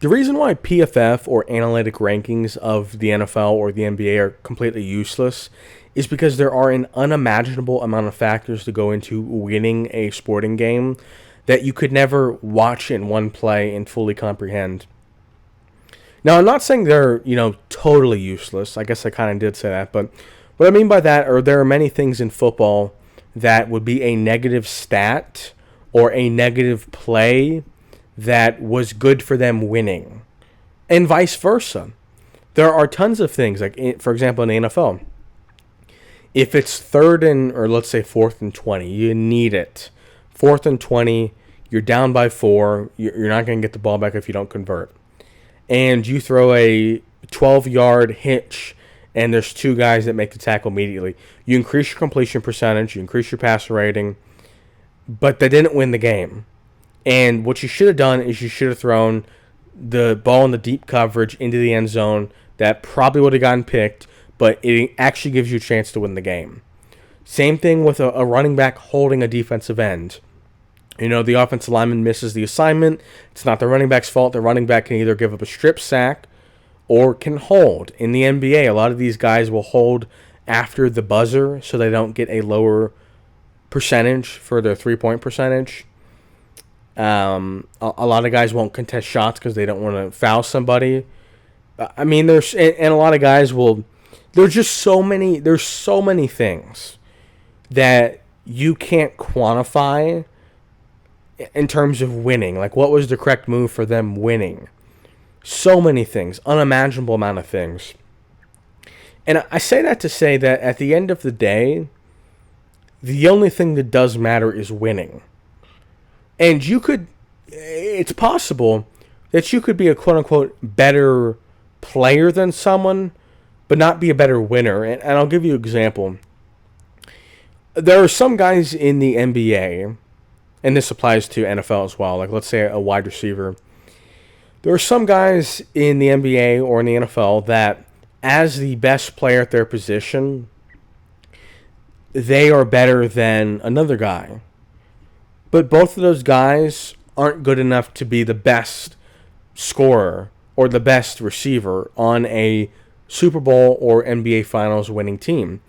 The reason why PFF or analytic rankings of the NFL or the NBA are completely useless is because there are an unimaginable amount of factors to go into winning a sporting game that you could never watch in one play and fully comprehend. Now, I'm not saying they're, totally useless. I guess I kind of did say that, but what I mean by that are there are many things in football that would be a negative stat or a negative play that was good for them winning, and vice versa. There are tons of things, like, for example, in the NFL, if it's third and, or let's say fourth and 20, you need it. Fourth and 20, you're down by four, you're not going to get the ball back if you don't convert. And you throw a 12-yard hitch, and there's two guys that make the tackle immediately. You increase your completion percentage, you increase your passer rating, but they didn't win the game. And what you should have done is you should have thrown the ball in the deep coverage into the end zone. That probably would have gotten picked, but it actually gives you a chance to win the game. Same thing with a running back holding a defensive end. The offensive lineman misses the assignment. It's not the running back's fault. The running back can either give up a strip sack or can hold. In the NBA, a lot of these guys will hold after the buzzer so they don't get a lower percentage for their three-point percentage. A lot of guys won't contest shots because they don't want to foul somebody. I mean, there's and a lot of guys will. There's so many things that you can't quantify in terms of winning. Like, what was the correct move for them winning? So many things, unimaginable amount of things. And I say that to say that at the end of the day, the only thing that does matter is winning. And it's possible that you could be a quote-unquote better player than someone, but not be a better winner. And I'll give you an example. There are some guys in the NBA, and this applies to NFL as well, like let's say a wide receiver. There are some guys in the NBA or in the NFL that, as the best player at their position, they are better than another guy. But both of those guys aren't good enough to be the best scorer or the best receiver on a Super Bowl or NBA Finals winning team.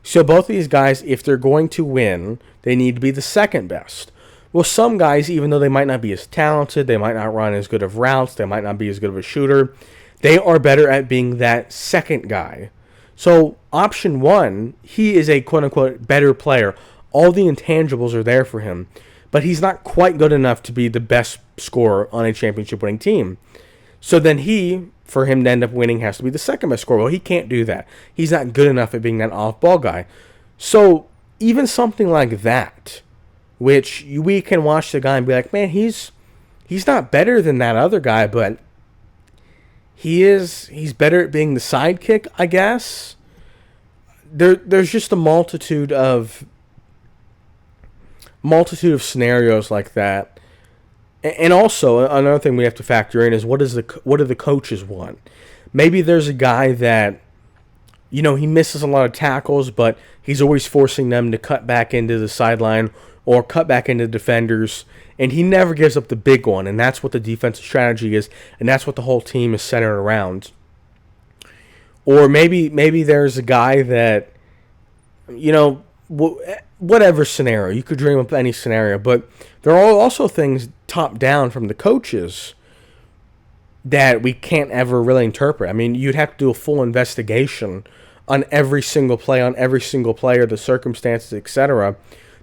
So both of these guys, if they're going to win, they need to be the second best. Well, some guys, even though they might not be as talented, they might not run as good of routes, they might not be as good of a shooter, they are better at being that second guy. So option one, he is a quote-unquote better player. All the intangibles are there for him, but he's not quite good enough to be the best scorer on a championship-winning team. So then for him to end up winning, has to be the second best scorer. Well, he can't do that. He's not good enough at being that off-ball guy. So even something like that, which we can watch the guy and be like, man, he's not better than that other guy, but he's better at being the sidekick, I guess. There's just a multitude of scenarios like that. And also another thing we have to factor in is what do the coaches want? Maybe there's a guy that he misses a lot of tackles, but he's always forcing them to cut back into the sideline or cut back into defenders, and he never gives up the big one, and that's what the defensive strategy is, and that's what the whole team is centered around. Or maybe there's a guy that, whatever scenario, you could dream up any scenario, but there are also things top down from the coaches that we can't ever really interpret. I mean, you'd have to do a full investigation on every single play, on every single player, the circumstances, etc.,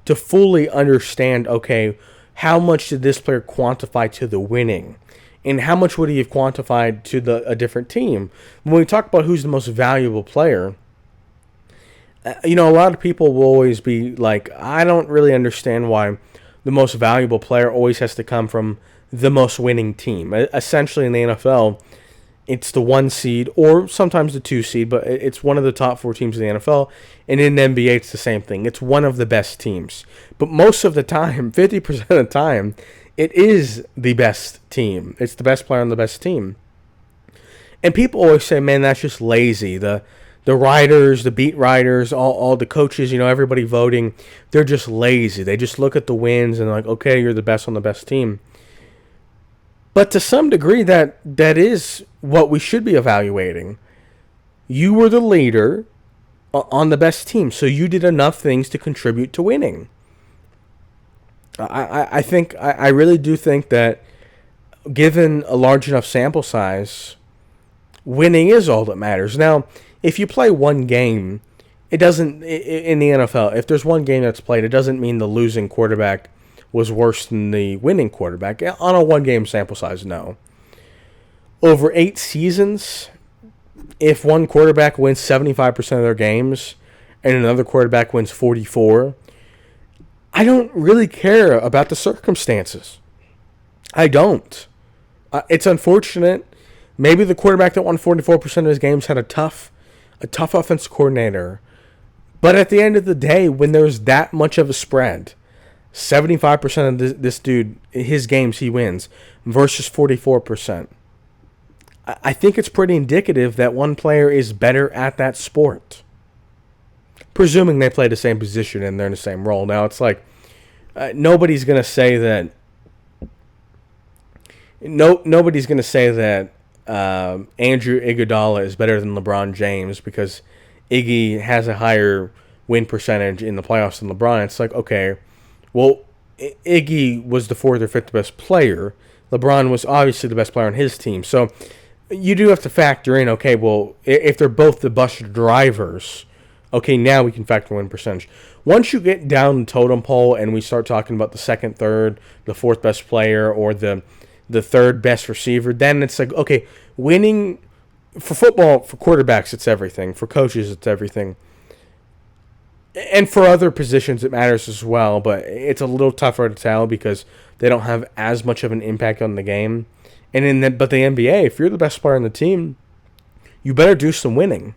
to fully understand, okay, how much did this player quantify to the winning? And how much would he have quantified to a different team? When we talk about who's the most valuable player, a lot of people will always be like, I don't really understand why the most valuable player always has to come from the most winning team. Essentially, in the NFL, it's the 1 seed or sometimes the 2 seed, but it's one of the top 4 teams in the NFL. And in the NBA, it's the same thing. It's one of the best teams. But most of the time, 50% of the time, it is the best team. It's the best player on the best team. And people always say, man, that's just lazy. The writers, the beat writers, all the coaches, everybody voting, they're just lazy. They just look at the wins and they're like, okay, you're the best on the best team. But to some degree, that is what we should be evaluating. You were the leader on the best team, so you did enough things to contribute to winning. I really do think that given a large enough sample size, winning is all that matters. Now, if you play one game, it doesn't, in the NFL, if there's one game that's played, it doesn't mean the losing quarterback was worse than the winning quarterback. On a one game sample size, no. Over 8 seasons, if one quarterback wins 75% of their games and another quarterback wins 44, I don't really care about the circumstances. I don't. It's unfortunate. Maybe the quarterback that won 44% of his games had a tough offensive coordinator. But at the end of the day, when there's that much of a spread, 75% of this dude, his games he wins, versus 44%. I think it's pretty indicative that one player is better at that sport. Presuming they play the same position and they're in the same role. Now, it's like, nobody's going to say that... Nobody's going to say that Andrew Iguodala is better than LeBron James because Iggy has a higher win percentage in the playoffs than LeBron. It's like, okay, well, Iggy was the 4th or 5th best player. LeBron was obviously the best player on his team. So you do have to factor in, okay, well, if they're both the bus drivers, okay, now we can factor win percentage. Once you get down the totem pole and we start talking about the 2nd, 3rd, the 4th best player, or the 3rd best receiver, then it's like, okay, winning for football, for quarterbacks, it's everything. For coaches, it's everything. And for other positions, it matters as well, but it's a little tougher to tell because they don't have as much of an impact on the game. But the NBA, if you're the best player on the team, you better do some winning.